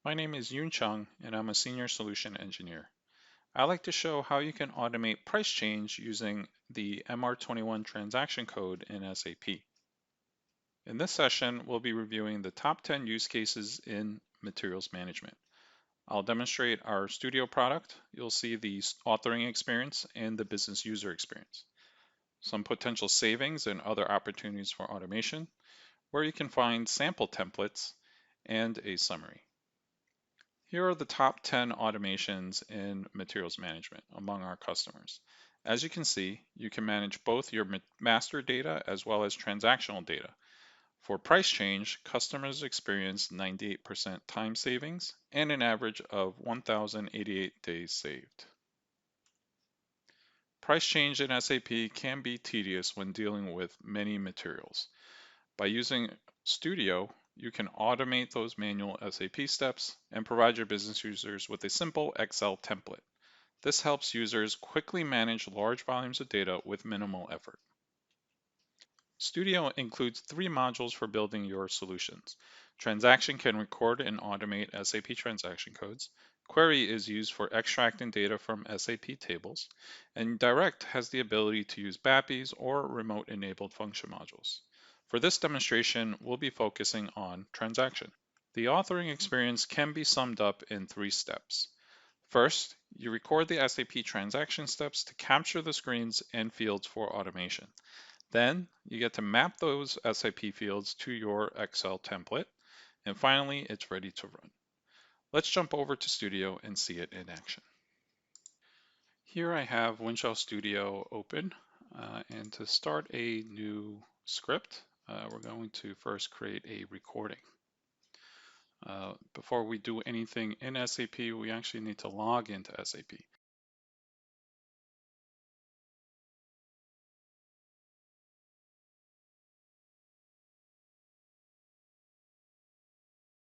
My name is Yoon Chung, and I'm a Senior Solution Engineer. I like to show how you can automate price change using the MR21 transaction code in SAP. In this session, we'll be reviewing the top 10 use cases in materials management. I'll demonstrate our Studio product. You'll see the authoring experience and the business user experience. Some potential savings and other opportunities for automation, where you can find sample templates and a summary. Here are the top 10 automations in materials management among our customers. As you can see, you can manage both your master data as well as transactional data. For price change, customers experience 98% time savings and an average of 1,088 days saved. Price change in SAP can be tedious when dealing with many materials. By using Studio, you can automate those manual SAP steps and provide your business users with a simple Excel template. This helps users quickly manage large volumes of data with minimal effort. Studio includes three modules for building your solutions. Transaction can record and automate SAP transaction codes. Query is used for extracting data from SAP tables. And Direct has the ability to use BAPIs or remote-enabled function modules. For this demonstration, we'll be focusing on transaction. The authoring experience can be summed up in three steps. First, you record the SAP transaction steps to capture the screens and fields for automation. Then you get to map those SAP fields to your Excel template. And finally, it's ready to run. Let's jump over to Studio and see it in action. Here I have Winshuttle Studio open. And to start a new script, we're going to first create a recording. Before we do anything in SAP, we actually need to log into SAP.